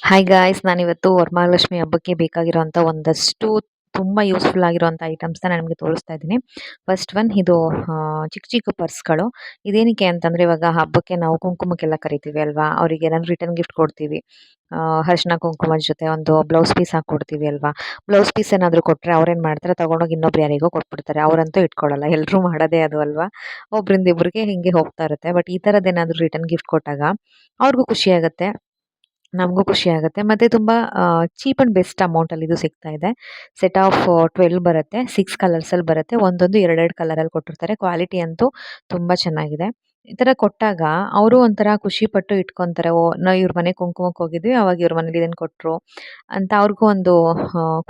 Hi guys, ನಾನಿವತ್ತು ವರಮಹಾಲಕ್ಷ್ಮಿ ಹಬ್ಬಕ್ಕೆ ಬೇಕಾಗಿರುವಂಥ ಒಂದಷ್ಟು ತುಂಬ ಯೂಸ್ಫುಲ್ ಆಗಿರುವಂಥ ಐಟಮ್ಸ್ನ ನಾನು ನಿಮಗೆ ತೋರಿಸ್ತಾ ಇದ್ದೀನಿ. ಫಸ್ಟ್ ಒನ್ ಇದು ಚಿಕ್ಕ ಚಿಕ್ಕ ಪರ್ಸ್ಗಳು. ಇದೇನಕ್ಕೆ ಅಂತಂದರೆ ಇವಾಗ ಹಬ್ಬಕ್ಕೆ ನಾವು ಕುಂಕುಮಕ್ಕೆಲ್ಲ ಕರಿತೀವಿ ಅಲ್ವಾ, ಅವರಿಗೆ ಏನಾದರೂ ರಿಟರ್ನ್ ಗಿಫ್ಟ್ ಕೊಡ್ತೀವಿ. ಅರಿಶಿನ ಕುಂಕುಮದ ಜೊತೆ ಒಂದು ಬ್ಲೌಸ್ ಪೀಸ್ ಹಾಕ್ಕೊಡ್ತೀವಿ ಅಲ್ವಾ. ಬ್ಲೌಸ್ ಪೀಸ್ ಏನಾದರೂ ಕೊಟ್ಟರೆ ಅವ್ರೇನು ಮಾಡ್ತಾರೆ, ತಗೊಂಡೋಗಿ ಇನ್ನೊಬ್ರು ಯಾರಿಗೋ ಕೊಟ್ಬಿಡ್ತಾರೆ. ಅವರಂತೂ ಇಟ್ಕೊಳ್ಳಲ್ಲ, ಎಲ್ಲರೂ ಮಾಡೋದೇ ಅದು ಅಲ್ವಾ. ಒಬ್ಬರಿಂದ ಇಬ್ಬರಿಗೆ ಹಿಂಗೆ ಹೋಗ್ತಾ ಇರುತ್ತೆ. ಬಟ್ ಈ ಥರದ್ದೇನಾದರೂ ರಿಟರ್ನ್ ಗಿಫ್ಟ್ ಕೊಟ್ಟಾಗ ಅವ್ರಿಗೂ ಖುಷಿ ಆಗುತ್ತೆ, ನಮಗೂ ಖುಷಿ ಆಗುತ್ತೆ. ಮತ್ತೆ ತುಂಬ ಚೀಪ್ ಆ್ಯಂಡ್ ಬೆಸ್ಟ್ ಅಮೌಂಟಲ್ಲಿ ಇದು ಸಿಗ್ತಾ ಇದೆ. ಸೆಟ್ ಆಫ್ 12 ಬರುತ್ತೆ. 6 ಕಲರ್ಸಲ್ಲಿ ಬರುತ್ತೆ. ಒಂದೊಂದು ಎರಡೆರಡು ಕಲರಲ್ಲಿ ಕೊಟ್ಟಿರ್ತಾರೆ. ಕ್ವಾಲಿಟಿ ಅಂತೂ ತುಂಬ ಚೆನ್ನಾಗಿದೆ. ಈ ಥರ ಕೊಟ್ಟಾಗ ಅವರು ಒಂಥರ ಖುಷಿಪಟ್ಟು ಇಟ್ಕೊತಾರೆ. ಓಹ್! ನಾವು ಇವ್ರ ಮನೆಗೆ ಕುಂಕುಮಕ್ಕೆ ಹೋಗಿದ್ವಿ, ಅವಾಗ ಇವ್ರ ಮನೇಲಿ ಇದನ್ನು ಕೊಟ್ಟರು ಅಂತ ಅವ್ರಿಗೂ ಒಂದು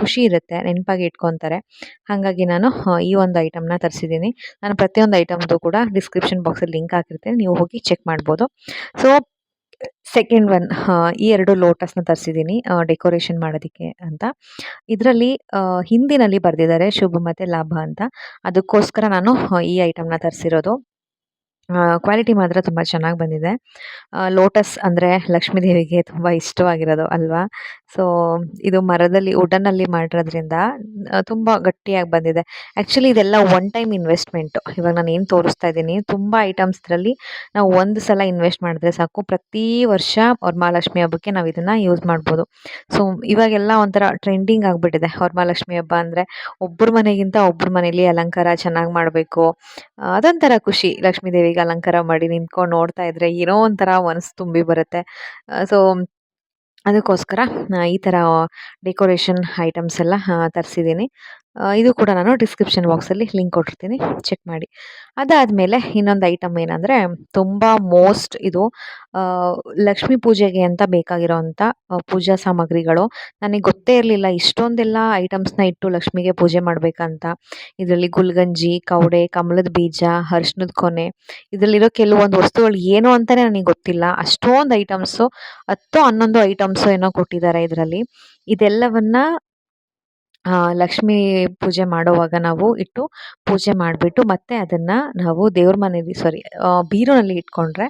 ಖುಷಿ ಇರುತ್ತೆ. ನೆನಪಾಗಿ ಇಟ್ಕೊತಾರೆ. ಹಾಗಾಗಿ ನಾನು ಈ ಒಂದು ಐಟಮ್ನ ತರಿಸಿದ್ದೀನಿ. ನಾನು ಪ್ರತಿಯೊಂದು ಐಟಮ್ದು ಕೂಡ ಡಿಸ್ಕ್ರಿಪ್ಷನ್ ಬಾಕ್ಸಲ್ಲಿ ಲಿಂಕ್ ಹಾಕಿರ್ತೀನಿ. ನೀವು ಹೋಗಿ ಚೆಕ್ ಮಾಡ್ಬೋದು. ಸೊ ಸೆಕೆಂಡ್ ಒನ್, ಈ 2 ಲೋಟಸ್‌ನ ತರಿಸಿದ್ದೀನಿ ಡೆಕೋರೇಷನ್ ಮಾಡೋದಕ್ಕೆ ಅಂತ. ಇದರಲ್ಲಿ ಹಿಂದಿನಲ್ಲಿ ಬರೆದಿದ್ದಾರೆ ಶುಭ ಮತ್ತೆ ಲಾಭ ಅಂತ. ಅದಕ್ಕೋಸ್ಕರ ನಾನು ಈ ಐಟಮ್‌ನ ತರಿಸಿರೋದು. ಕ್ವಾಲಿಟಿ ಮಾತ್ರ ತುಂಬ ಚೆನ್ನಾಗಿ ಬಂದಿದೆ. ಲೋಟಸ್ ಅಂದರೆ ಲಕ್ಷ್ಮೀ ದೇವಿಗೆ ತುಂಬ ಇಷ್ಟವಾಗಿರೋದು ಅಲ್ವಾ. ಸೊ ಇದು ಮರದಲ್ಲಿ ವುಡನ್ನಲ್ಲಿ ಮಾಡಿರೋದ್ರಿಂದ ತುಂಬ ಗಟ್ಟಿಯಾಗಿ ಬಂದಿದೆ. ಆ್ಯಕ್ಚುಲಿ ಇದೆಲ್ಲ ಒನ್ ಟೈಮ್ ಇನ್ವೆಸ್ಟ್ಮೆಂಟು. ಇವಾಗ ನಾನು ಏನು ತೋರಿಸ್ತಾ ಇದ್ದೀನಿ, ತುಂಬ ಐಟಮ್ಸ್‌ದ್ರಲ್ಲಿ ನಾವು ಒಂದು ಸಲ ಇನ್ವೆಸ್ಟ್ ಮಾಡಿದ್ರೆ ಸಾಕು. ಪ್ರತಿ ವರ್ಷ ವರಮಹಾಲಕ್ಷ್ಮಿ ಹಬ್ಬಕ್ಕೆ ನಾವು ಇದನ್ನು ಯೂಸ್ ಮಾಡ್ಬೋದು. ಸೊ ಇವಾಗೆಲ್ಲ ಒಂಥರ ಟ್ರೆಂಡಿಂಗ್ ಆಗಿಬಿಟ್ಟಿದೆ ವರಮಹಾಲಕ್ಷ್ಮಿ ಹಬ್ಬ ಅಂದರೆ. ಒಬ್ಬರ ಮನೆಗಿಂತ ಒಬ್ಬರ ಮನೇಲಿ ಅಲಂಕಾರ ಚೆನ್ನಾಗಿ ಮಾಡಬೇಕು. ಅದೊಂಥರ ಖುಷಿ. ಲಕ್ಷ್ಮೀ ದೇವಿಗೆ ಅಲಂಕಾರ ಮಾಡಿ ನಿಂತ್ಕೊಂಡು ನೋಡ್ತಾ ಇದ್ರೆ ಏನೋ ಒಂಥರ ಮನಸ್ಸು ತುಂಬಿ ಬರುತ್ತೆ. ಸೊ ಅದಕ್ಕೋಸ್ಕರ ಈ ಥರ ಡೆಕೋರೇಷನ್ ಐಟಮ್ಸ್ ಎಲ್ಲ ತರಿಸಿದ್ದೀನಿ. ಇದು ಕೂಡ ನಾನು ಡಿಸ್ಕ್ರಿಪ್ಷನ್ ಬಾಕ್ಸಲ್ಲಿ ಲಿಂಕ್ ಕೊಟ್ಟಿರ್ತೀನಿ, ಚೆಕ್ ಮಾಡಿ. ಅದಾದಮೇಲೆ ಇನ್ನೊಂದು ಐಟಮ್ ಏನಂದರೆ, ತುಂಬ ಮೋಸ್ಟ್ ಇದು ಆ, ಲಕ್ಷ್ಮೀ ಪೂಜೆಗೆ ಅಂತ ಬೇಕಾಗಿರೋವಂಥ ಪೂಜಾ ಸಾಮಗ್ರಿಗಳು. ನನಗೆ ಗೊತ್ತೇ ಇರಲಿಲ್ಲ ಇಷ್ಟೊಂದೆಲ್ಲ ಐಟಮ್ಸ್ನ ಇಟ್ಟು ಲಕ್ಷ್ಮಿಗೆ ಪೂಜೆ ಮಾಡಬೇಕಂತ. ಇದರಲ್ಲಿ ಗುಲ್ಗಂಜಿ, ಕವಡೆ, ಕಮಲದ ಬೀಜ, ಅರಿಶಿನದ ಕೊನೆ, ಇದರಲ್ಲಿರೋ ಕೆಲವೊಂದು ವಸ್ತುಗಳು ಏನು ಅಂತಲೇ ನನಗೆ ಗೊತ್ತಿಲ್ಲ. ಅಷ್ಟೊಂದು ಐಟಮ್ಸು, 10, 11 ಐಟಮ್ಸು ಏನೋ ಕೊಟ್ಟಿದ್ದಾರೆ ಇದರಲ್ಲಿ. ಇದೆಲ್ಲವನ್ನ ಲಕ್ಷ್ಮೀ ಪೂಜೆ ಮಾಡೋವಾಗ ನಾವು ಇಟ್ಟು ಪೂಜೆ ಮಾಡಿಬಿಟ್ಟು ಮತ್ತೆ ಅದನ್ನು ನಾವು ದೇವ್ರ ಮನೇಲಿ ಬೀರುನಲ್ಲಿ ಇಟ್ಕೊಂಡ್ರೆ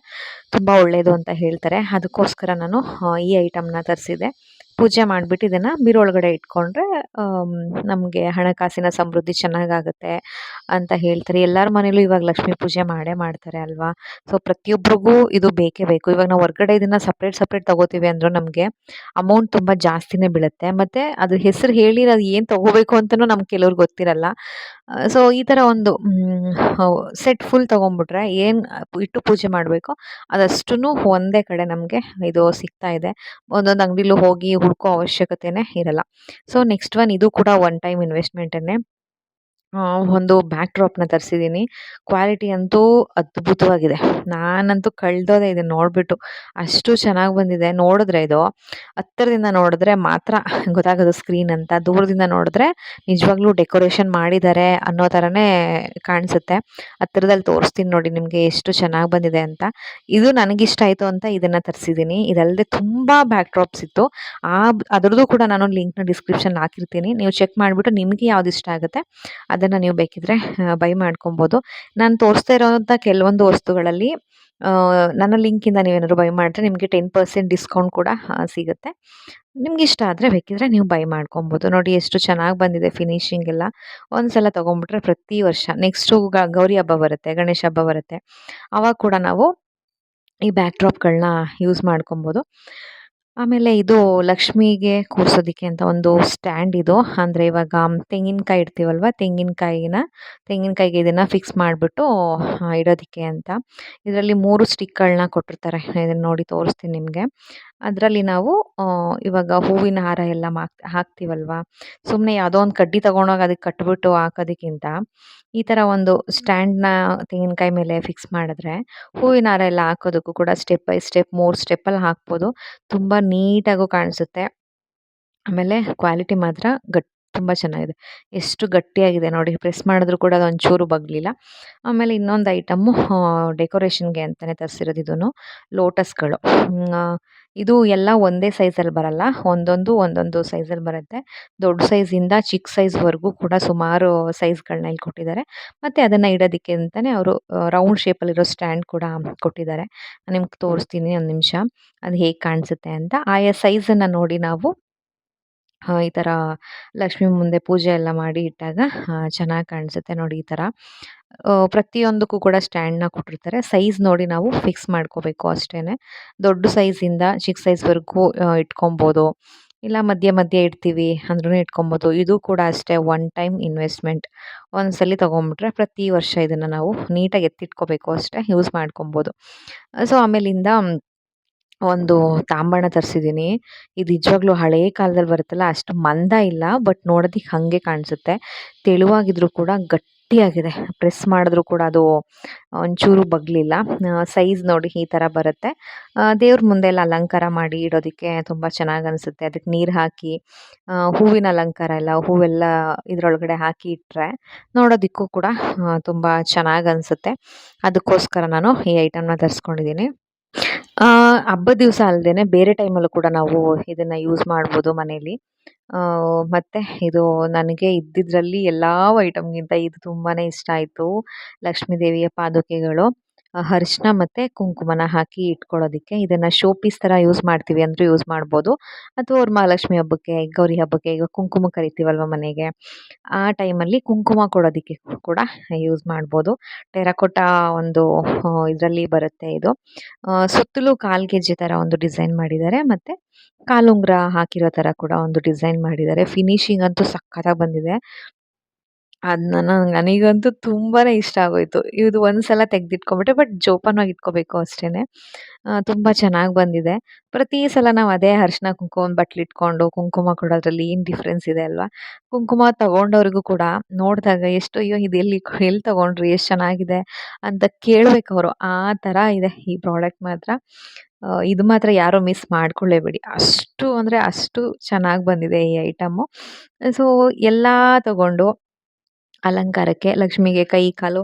ತುಂಬ ಒಳ್ಳೆಯದು ಅಂತ ಹೇಳ್ತಾರೆ. ಅದಕ್ಕೋಸ್ಕರ ನಾನು ಈ ಐಟಮ್ನ ತರಿಸಿದೆ. ಪೂಜೆ ಮಾಡಿಬಿಟ್ಟು ಇದನ್ನು ಬೀರೊಳಗಡೆ ಇಟ್ಕೊಂಡ್ರೆ ನಮಗೆ ಹಣಕಾಸಿನ ಸಮೃದ್ಧಿ ಚೆನ್ನಾಗಾಗುತ್ತೆ ಅಂತ ಹೇಳ್ತಾರೆ. ಎಲ್ಲರ ಮನೇಲೂ ಇವಾಗ ಲಕ್ಷ್ಮೀ ಪೂಜೆ ಮಾಡೇ ಮಾಡ್ತಾರೆ ಅಲ್ವಾ. ಸೊ ಪ್ರತಿಯೊಬ್ಬರಿಗೂ ಇದು ಬೇಕೇ ಬೇಕು. ಇವಾಗ ನಾವು ಹೊರ್ಗಡೆ ಇದನ್ನು ಸಪ್ರೇಟ್ ತಗೋತೀವಿ ಅಂದರೂ ನಮಗೆ ಅಮೌಂಟ್ ತುಂಬ ಜಾಸ್ತಿನೇ ಬೀಳುತ್ತೆ. ಮತ್ತು ಅದ್ರ ಹೆಸರು ಹೇಳಿ ಅದು ಏನು ತೊಗೋಬೇಕು ಅಂತಲೂ ನಮ್ಗೆ ಕೆಲವ್ರಿಗೆ ಗೊತ್ತಿರಲ್ಲ. ಸೊ ಈ ಥರ ಒಂದು ಸೆಟ್ ಫುಲ್ ತೊಗೊಂಬಿಟ್ರೆ ಏನು ಇಟ್ಟು ಪೂಜೆ ಮಾಡಬೇಕು ಅದಷ್ಟೂ ಒಂದೇ ಕಡೆ ನಮಗೆ ಇದು ಸಿಗ್ತಾ ಇದೆ. ಒಂದೊಂದು ಅಂಗಡಿಲೂ ಹೋಗಿ ಹುಡ್ಕೋ ಅವಶ್ಯಕತೆನೇ ಇರಲ್ಲ. ಸೊ ನೆಕ್ಸ್ಟ್ ಒನ್, ಇದು ಕೂಡ ಒನ್ ಟೈಮ್ ಇನ್ವೆಸ್ಟ್ಮೆಂಟನ್ನೇ. ಒಂದು ಬ್ಯಾಕ್ ಡ್ರಾಪ್‌ನ ತರಿಸಿದ್ದೀನಿ. ಕ್ವಾಲಿಟಿ ಅಂತೂ ಅದ್ಭುತವಾಗಿದೆ. ನಾನಂತೂ ಕಳ್ದೋದೆ ಇದನ್ನ ನೋಡಿಬಿಟ್ಟು. ಅಷ್ಟು ಚೆನ್ನಾಗಿ ಬಂದಿದೆ. ನೋಡಿದ್ರೆ ಇದು ಹತ್ತಿರದಿಂದ ನೋಡಿದ್ರೆ ಮಾತ್ರ ಗೊತ್ತಾಗೋದು ಸ್ಕ್ರೀನ್ ಅಂತ. ದೂರದಿಂದ ನೋಡಿದ್ರೆ ನಿಜವಾಗ್ಲೂ ಡೆಕೋರೇಷನ್ ಮಾಡಿದ್ದಾರೆ ಅನ್ನೋ ಥರನೇ ಕಾಣಿಸುತ್ತೆ. ಹತ್ತಿರದಲ್ಲಿ ತೋರಿಸ್ತೀನಿ ನೋಡಿ ನಿಮಗೆ ಎಷ್ಟು ಚೆನ್ನಾಗಿ ಬಂದಿದೆ ಅಂತ. ಇದು ನನಗಿಷ್ಟ ಆಯಿತು ಅಂತ ಇದನ್ನು ತರಿಸಿದ್ದೀನಿ. ಇದಲ್ಲದೆ ತುಂಬ ಬ್ಯಾಕ್ ಡ್ರಾಪ್ಸ್ ಇತ್ತು. ಅದರದ್ದು ಕೂಡ ನಾನು ಲಿಂಕ್‌ನ ಡಿಸ್ಕ್ರಿಪ್ಷನ್ ಹಾಕಿರ್ತೀನಿ. ನೀವು ಚೆಕ್ ಮಾಡಿಬಿಟ್ಟು ನಿಮಗೆ ಯಾವ್ದು ಇಷ್ಟ ಆಗುತ್ತೆ ಅದನ್ನು ನೀವು ಬೇಕಿದ್ರೆ ಬೈ ಮಾಡ್ಕೊಬೋದು. ನಾನು ತೋರಿಸ್ತಾ ಇರೋವಂಥ ಕೆಲವೊಂದು ವಸ್ತುಗಳಲ್ಲಿ ನನ್ನ ಲಿಂಕಿಂದ ನೀವೇನಾದ್ರು ಬೈ ಮಾಡಿದ್ರೆ ನಿಮಗೆ 10% ಡಿಸ್ಕೌಂಟ್ ಕೂಡ ಸಿಗುತ್ತೆ. ನಿಮ್ಗೆ ಇಷ್ಟ ಆದರೆ ಬೇಕಿದ್ರೆ ನೀವು ಬೈ ಮಾಡ್ಕೊಬೋದು. ನೋಡಿ ಎಷ್ಟು ಚೆನ್ನಾಗಿ ಬಂದಿದೆ ಫಿನಿಶಿಂಗ್ ಎಲ್ಲ. ಒಂದು ಸಲ ತೊಗೊಂಡ್ಬಿಟ್ರೆ ಪ್ರತಿ ವರ್ಷ ನೆಕ್ಸ್ಟು ಗೌರಿ ಹಬ್ಬ ಬರುತ್ತೆ, ಗಣೇಶ ಹಬ್ಬ ಬರುತ್ತೆ. ಆವಾಗ ಕೂಡ ನಾವು ಈ ಬ್ಯಾಕ್ ಡ್ರಾಪ್‌ಗಳನ್ನ ಯೂಸ್ ಮಾಡ್ಕೊಬೋದು. ಆಮೇಲೆ ಇದು ಲಕ್ಷ್ಮಿಗೆ ಕೂರ್ಸೋದಕ್ಕೆ ಅಂತ ಒಂದು ಸ್ಟ್ಯಾಂಡ್ ಇದು. ಅಂದರೆ ಇವಾಗ ತೆಂಗಿನಕಾಯಿ ಇಡ್ತೀವಲ್ವ, ತೆಂಗಿನಕಾಯಿಗೆ ಇದನ್ನು ಫಿಕ್ಸ್ ಮಾಡಿಬಿಟ್ಟು ಇಡೋದಕ್ಕೆ ಅಂತ. ಇದರಲ್ಲಿ 3 ಸ್ಟಿಕ್‌ಗಳನ್ನ ಕೊಟ್ಟಿರ್ತಾರೆ. ಇದನ್ನು ನೋಡಿ ತೋರಿಸ್ತೀನಿ ನಿಮಗೆ. ಅದರಲ್ಲಿ ನಾವು ಇವಾಗ ಹೂವಿನ ಹಾರ ಎಲ್ಲ ಹಾಕ್ತೀವಲ್ವ, ಸುಮ್ಮನೆ ಯಾವುದೋ ಒಂದು ಕಡ್ಡಿ ತಗೊಂಡೋಗಿ ಅದಕ್ಕೆ ಕಟ್ಬಿಟ್ಟು ಹಾಕೋದಕ್ಕಿಂತ ಈ ಥರ ಒಂದು ಸ್ಟ್ಯಾಂಡ್‌ನ ತೆಂಗಿನಕಾಯಿ ಮೇಲೆ ಫಿಕ್ಸ್ ಮಾಡಿದ್ರೆ ಹೂವಿನ ಹಾರ ಎಲ್ಲ ಹಾಕೋದಕ್ಕೂ ಕೂಡ ಸ್ಟೆಪ್ ಬೈ ಸ್ಟೆಪ್ 3 ಸ್ಟೆಪ್ಪಲ್ಲಿ ಹಾಕ್ಬೋದು. ತುಂಬ ನೀಟಾಗೂ ಕಾಣಿಸುತ್ತೆ. ಆಮೇಲೆ ಕ್ವಾಲಿಟಿ ಮಾತ್ರ ತುಂಬ ಚೆನ್ನಾಗಿದೆ. ಎಷ್ಟು ಗಟ್ಟಿಯಾಗಿದೆ ನೋಡಿ, ಪ್ರೆಸ್ ಮಾಡಿದ್ರು ಕೂಡ ಅದು ಒಂಚೂರು ಬಗ್ಲಿಲ್ಲ. ಆಮೇಲೆ ಇನ್ನೊಂದು ಐಟಮ್ಮು ಡೆಕೋರೇಷನ್‌ಗೆ ಅಂತಲೇ ತರಿಸಿರೋದು ಇದನ್ನು ಲೋಟಸ್‌ಗಳು. ಇದು ಎಲ್ಲ ಒಂದೇ ಸೈಜಲ್ಲಿ ಬರಲ್ಲ. ಒಂದೊಂದು ಸೈಜಲ್ಲಿ ಬರುತ್ತೆ. ದೊಡ್ಡ ಸೈಜಿಂದ ಚಿಕ್ಕ ಸೈಜ್‌ವರೆಗೂ ಕೂಡ ಸುಮಾರು ಸೈಜ್‌ಗಳನ್ನ ಇಲ್ಲಿ ಕೊಟ್ಟಿದ್ದಾರೆ. ಮತ್ತು ಅದನ್ನು ಇಡೋದಕ್ಕೆ ಅಂತಲೇ ಅವರು ರೌಂಡ್ ಶೇಪಲ್ಲಿರೋ ಸ್ಟ್ಯಾಂಡ್ ಕೂಡ ಕೊಟ್ಟಿದ್ದಾರೆ. ನಾನು ನಿಮ್ಗೆ ತೋರಿಸ್ತೀನಿ ಒಂದು ನಿಮಿಷ. ಅದು ಹೇಗೆ ಕಾಣಿಸುತ್ತೆ ಅಂತ. ಆಯಾ ಸೈಜನ್ನು ನೋಡಿ ನಾವು ಈ ಥರ ಲಕ್ಷ್ಮಿ ಮುಂದೆ ಪೂಜೆ ಎಲ್ಲ ಮಾಡಿ ಇಟ್ಟಾಗ ಚೆನ್ನಾಗಿ ಕಾಣಿಸುತ್ತೆ ನೋಡಿ ಈ ಥರ. ಪ್ರತಿಯೊಂದಕ್ಕೂ ಕೂಡ ಸ್ಟ್ಯಾಂಡ್‌ನ ಕೊಟ್ಟಿರ್ತಾರೆ. ಸೈಜ್ ನೋಡಿ ನಾವು ಫಿಕ್ಸ್ ಮಾಡ್ಕೋಬೇಕು ಅಷ್ಟೇನೆ. ದೊಡ್ಡ ಸೈಜಿಂದ ಚಿಕ್ಕ ಸೈಜ್‌ವರೆಗೂ ಇಟ್ಕೊಬೋದು. ಇಲ್ಲ ಮಧ್ಯೆ ಇಡ್ತೀವಿ ಅಂದ್ರೂ ಇಟ್ಕೊಬೋದು. ಇದು ಕೂಡ ಅಷ್ಟೇ ಒನ್ ಟೈಮ್ ಇನ್ವೆಸ್ಟ್‌ಮೆಂಟ್. ಒಂದ್ಸಲಿ ತೊಗೊಂಬಿಟ್ರೆ ಪ್ರತಿ ವರ್ಷ ಇದನ್ನು ನಾವು ನೀಟಾಗಿ ಎತ್ತಿಟ್ಕೋಬೇಕು ಅಷ್ಟೇ, ಯೂಸ್ ಮಾಡ್ಕೊಬೋದು. ಸೊ ಆಮೇಲಿಂದ ಒಂದು ತಾಂಬಣ ತರಿಸಿದ್ದೀನಿ. ಇದು ನಿಜವಾಗ್ಲೂ ಹಳೇ ಕಾಲದಲ್ಲಿ ಬರುತ್ತಲ್ಲ, ಅಷ್ಟು ಮಂದ ಇಲ್ಲ, ಬಟ್ ನೋಡೋದಕ್ಕೆ ಹಾಗೆ ಕಾಣಿಸುತ್ತೆ. ತೆಳುವಾಗಿದ್ರೂ ಕೂಡ ಗಟ್ಟಿಯಾಗಿದೆ. ಪ್ರೆಸ್ ಮಾಡಿದ್ರೂ ಕೂಡ ಅದು ಒಂಚೂರು ಬಗ್ಲಿಲ್ಲ. ಸೈಜ್ ನೋಡಿ ಈ ಥರ ಬರುತ್ತೆ. ದೇವ್ರ ಮುಂದೆ ಎಲ್ಲ ಅಲಂಕಾರ ಮಾಡಿ ಇಡೋದಕ್ಕೆ ತುಂಬ ಚೆನ್ನಾಗಿ ಅನಿಸುತ್ತೆ. ಅದಕ್ಕೆ ನೀರು ಹಾಕಿ ಹೂವಿನ ಅಲಂಕಾರ ಎಲ್ಲ ಹೂವೆಲ್ಲ ಇದರೊಳಗಡೆ ಹಾಕಿ ಇಟ್ಟರೆ ನೋಡೋದಕ್ಕೂ ಕೂಡ ತುಂಬ ಚೆನ್ನಾಗಿ ಅನಿಸುತ್ತೆ. ಅದಕ್ಕೋಸ್ಕರ ನಾನು ಈ ಐಟಮ್‌ನ ತರಿಸ್ಕೊಂಡಿದ್ದೀನಿ. ಹಬ್ಬದ ದಿವಸ ಅಲ್ದೇನೆ ಬೇರೆ ಟೈಮಲ್ಲೂ ಕೂಡ ನಾವು ಇದನ್ನ ಯೂಸ್ ಮಾಡ್ಬೋದು ಮನೇಲಿ. ಮತ್ತೆ ಇದು ನನಗೆ ಇದ್ದಿದ್ರಲ್ಲಿ ಎಲ್ಲಾವ್ ಐಟಮ್‌ಗಿಂತ ಇದು ತುಂಬಾನೇ ಇಷ್ಟ ಆಯ್ತು. ಲಕ್ಷ್ಮೀ ದೇವಿಯ ಪಾದುಕೆಗಳು, ಅರಿಶಿನ ಮತ್ತೆ ಕುಂಕುಮನ ಹಾಕಿ ಇಟ್ಕೊಳ್ಳೋದಿಕ್ಕೆ. ಇದನ್ನ ಶೋ ಪೀಸ್ ಥರ ಯೂಸ್ ಮಾಡ್ತೀವಿ ಅಂದ್ರೂ ಯೂಸ್ ಮಾಡ್ಬೋದು. ಅಥವಾ ವರಮಹಾಲಕ್ಷ್ಮಿ ಹಬ್ಬಕ್ಕೆ, ಗೌರಿ ಹಬ್ಬಕ್ಕೆ ಈಗ ಕುಂಕುಮ ಕರಿತೀವಲ್ವ ಮನೆಗೆ, ಆ ಟೈಮಲ್ಲಿ ಕುಂಕುಮ ಕೊಡೋದಕ್ಕೆ ಕೂಡ ಯೂಸ್ ಮಾಡ್ಬೋದು. ಟೆರಕೋಟಾ ಒಂದು ಇದರಲ್ಲಿ ಬರುತ್ತೆ ಇದು. ಸುತ್ತಲೂ ಕಾಲ್ಗೆಜ್ಜೆ ಥರ ಒಂದು ಡಿಸೈನ್ ಮಾಡಿದ್ದಾರೆ. ಮತ್ತು ಕಾಲುಂಗುರ ಹಾಕಿರೋ ಥರ ಕೂಡ ಒಂದು ಡಿಸೈನ್ ಮಾಡಿದ್ದಾರೆ. ಫಿನಿಶಿಂಗ್ ಅಂತೂ ಸಖತ್ತಾಗಿ ಬಂದಿದೆ. ಅದನ್ನ ನನಗಂತೂ ತುಂಬಾನೇ ಇಷ್ಟ ಆಗೋಯ್ತು. ಇದು ಒಂದ್ಸಲ ತೆಗ್ದಿಟ್ಕೊಂಬಿಟ್ಟೆ, ಬಟ್ ಜೋಪಾನವಾಗಿ ಇಟ್ಕೋಬೇಕು ಅಷ್ಟೇನೆ. ತುಂಬ ಚೆನ್ನಾಗಿ ಬಂದಿದೆ. ಪ್ರತಿ ಸಲ ನಾವು ಅದೇ ಅರಿಶಿನ ಕುಂಕುಮದ ಬಟ್ಲಿಟ್ಕೊಂಡು ಕುಂಕುಮ ಕೊಡೋದ್ರಲ್ಲಿ ಏನು ಡಿಫ್ರೆನ್ಸ್ ಇದೆ ಅಲ್ವಾ? ಕುಂಕುಮ ತಗೊಂಡವ್ರಿಗೂ ಕೂಡ ನೋಡಿದಾಗ ಎಷ್ಟು ಅಯ್ಯೋ ಇದು ಎಲ್ಲಿ ತಗೊಂಡ್ರಿ? ಎಷ್ಟು ಚೆನ್ನಾಗಿದೆ ಅಂತ ಕೇಳ್ಬೇಕವ್ರು. ಆ ಥರ ಇದೆ ಈ ಪ್ರಾಡಕ್ಟ್ ಮಾತ್ರ. ಇದು ಮಾತ್ರ ಯಾರು ಮಿಸ್ ಮಾಡ್ಕೊಳ್ಳೇಬೇಡಿ. ಅಷ್ಟು ಅಂದರೆ ಅಷ್ಟು ಚೆನ್ನಾಗಿ ಬಂದಿದೆ ಈ ಐಟಮು. ಸೊ ಎಲ್ಲ ತಗೊಂಡು ಅಲಂಕಾರಕ್ಕೆ ಲಕ್ಷ್ಮಿಗೆ ಕೈ ಕಾಲು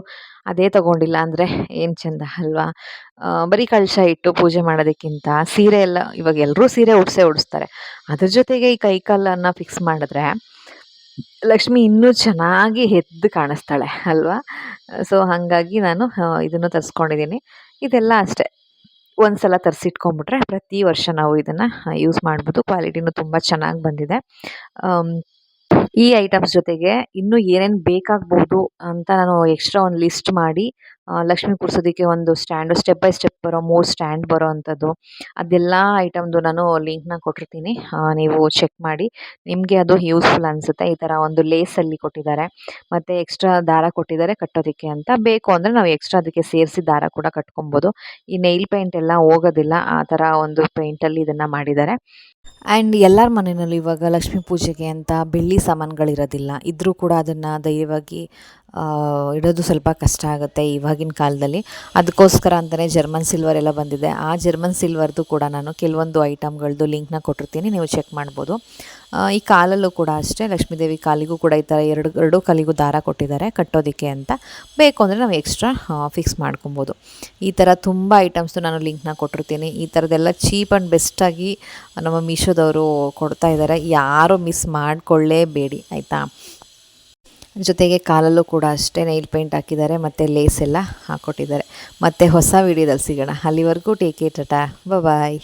ಅದೇ ತಗೊಂಡಿಲ್ಲ ಅಂದರೆ ಏನು ಚೆಂದ ಅಲ್ವಾ? ಬರೀ ಕಳಶ ಇಟ್ಟು ಪೂಜೆ ಮಾಡೋದಕ್ಕಿಂತ ಸೀರೆ ಎಲ್ಲ ಇವಾಗ ಎಲ್ಲರೂ ಸೀರೆ ಉಡಿಸ್ತಾರೆ. ಅದ್ರ ಜೊತೆಗೆ ಈ ಕೈ ಕಾಲನ್ನು ಫಿಕ್ಸ್ ಮಾಡಿದ್ರೆ ಲಕ್ಷ್ಮಿ ಇನ್ನೂ ಚೆನ್ನಾಗಿ ಎದ್ದು ಕಾಣಿಸ್ತಾಳೆ ಅಲ್ವಾ? ಸೊ ಹಾಗಾಗಿ ನಾನು ಇದನ್ನು ತರಿಸ್ಕೊಂಡಿದ್ದೀನಿ. ಇದೆಲ್ಲ ಅಷ್ಟೇ, ಒಂದ್ಸಲ ತರಿಸಿಟ್ಕೊಂಡ್ಬಿಟ್ರೆ ಪ್ರತಿ ವರ್ಷ ನಾವು ಇದನ್ನು ಯೂಸ್ ಮಾಡ್ಬೋದು. ಕ್ವಾಲಿಟಿನೂ ತುಂಬ ಚೆನ್ನಾಗಿ ಬಂದಿದೆ. ಈ ಐಟಮ್ಸ್ ಜೊತೆಗೆ ಇನ್ನೂ ಏನೇನು ಬೇಕಾಗ್ಬೋದು ಅಂತ ನಾನು ಎಕ್ಸ್ಟ್ರಾ ಒಂದು ಲಿಸ್ಟ್ ಮಾಡಿ ಲಕ್ಷ್ಮಿ ಕೂರ್ಸೋದಕ್ಕೆ ಒಂದು ಸ್ಟ್ಯಾಂಡು, ಸ್ಟೆಪ್ ಬೈ ಸ್ಟೆಪ್ ಬರೋ 3 ಸ್ಟ್ಯಾಂಡ್ ಬರೋ ಅಂಥದ್ದು, ಅದೆಲ್ಲ ಐಟಮ್ದು ನಾನು ಲಿಂಕ್ನ ಕೊಟ್ಟಿರ್ತೀನಿ. ನೀವು ಚೆಕ್ ಮಾಡಿ. ನಿಮಗೆ ಅದು ಯೂಸ್ಫುಲ್ ಅನಿಸುತ್ತೆ. ಈ ಥರ ಒಂದು ಲೇಸಲ್ಲಿ ಕೊಟ್ಟಿದ್ದಾರೆ, ಮತ್ತು ಎಕ್ಸ್ಟ್ರಾ ದಾರ ಕೊಟ್ಟಿದ್ದಾರೆ ಕಟ್ಟೋದಕ್ಕೆ ಅಂತ. ಬೇಕು ಅಂದರೆ ನಾವು ಎಕ್ಸ್ಟ್ರಾ ಅದಕ್ಕೆ ಸೇರಿಸಿ ದಾರ ಕೂಡ ಕಟ್ಕೊಬೋದು. ಈ ನೈಲ್ ಪೇಂಟ್ ಎಲ್ಲ ಹೋಗೋದಿಲ್ಲ, ಆ ಥರ ಒಂದು ಪೇಂಟಲ್ಲಿ ಇದನ್ನು ಮಾಡಿದ್ದಾರೆ. ಆ್ಯಂಡ್ ಎಲ್ಲರ ಮನೆಯಲ್ಲೂ ಇವಾಗ ಲಕ್ಷ್ಮೀ ಪೂಜೆಗೆ ಅಂತ ಬೆಳ್ಳಿ ಸಾಮಾನುಗಳಿರೋದಿಲ್ಲ. ಇದ್ದರೂ ಕೂಡ ಅದನ್ನು ಧೈರ್ಯವಾಗಿ ಇಡೋದು ಸ್ವಲ್ಪ ಕಷ್ಟ ಆಗುತ್ತೆ ಇವಾಗಿನ ಕಾಲದಲ್ಲಿ. ಅದಕ್ಕೋಸ್ಕರ ಅಂತಲೇ ಜರ್ಮನ್ ಸಿಲ್ವರ್ ಎಲ್ಲ ಬಂದಿದೆ. ಆ ಜರ್ಮನ್ ಸಿಲ್ವರ್ದು ಕೂಡ ನಾನು ಕೆಲವೊಂದು ಐಟಮ್ಗಳದ್ದು ಲಿಂಕ್ನ ಕೊಟ್ಟಿರ್ತೀನಿ, ನೀವು ಚೆಕ್ ಮಾಡ್ಬೋದು. ಈ ಕಾಲಲ್ಲೂ ಕೂಡ ಅಷ್ಟೇ, ಲಕ್ಷ್ಮೀದೇವಿ ಕಾಲಿಗೂ ಕೂಡ ಈ ಥರ ಎರಡು ಕಾಲಿಗೂ ದಾರ ಕೊಟ್ಟಿದ್ದಾರೆ ಕಟ್ಟೋದಕ್ಕೆ ಅಂತ. ಬೇಕು ಅಂದರೆ ನಾವು ಎಕ್ಸ್ಟ್ರಾ ಫಿಕ್ಸ್ ಮಾಡ್ಕೊಬೋದು. ಈ ಥರ ತುಂಬ ಐಟಮ್ಸು ನಾನು ಲಿಂಕ್ನ ಕೊಟ್ಟಿರ್ತೀನಿ. ಈ ಥರದ್ದೆಲ್ಲ ಚೀಪ್ ಆ್ಯಂಡ್ ಬೆಸ್ಟಾಗಿ ನಮ್ಮ ಮೀಶೋದವರು ಕೊಡ್ತಾ ಇದ್ದಾರೆ. ಯಾರೂ ಮಿಸ್ ಮಾಡಿಕೊಳ್ಳೇಬೇಡಿ ಆಯಿತಾ? ಜೊತೆಗೆ ಕಾಲಲ್ಲೂ ಕೂಡ ಅಷ್ಟೇ ನೈಲ್ ಪೇಂಟ್ ಹಾಕಿದ್ದಾರೆ, ಮತ್ತು ಲೇಸ್ ಎಲ್ಲ ಹಾಕ್ಕೊಟ್ಟಿದ್ದಾರೆ. ಮತ್ತು ಹೊಸ ವೀಡಿಯೋದಲ್ಲಿ ಸಿಗೋಣ. ಅಲ್ಲಿವರೆಗೂ ಟೇಕ್ ಕೇರ್, ಟಾಟಾ, ಬಾಯ್.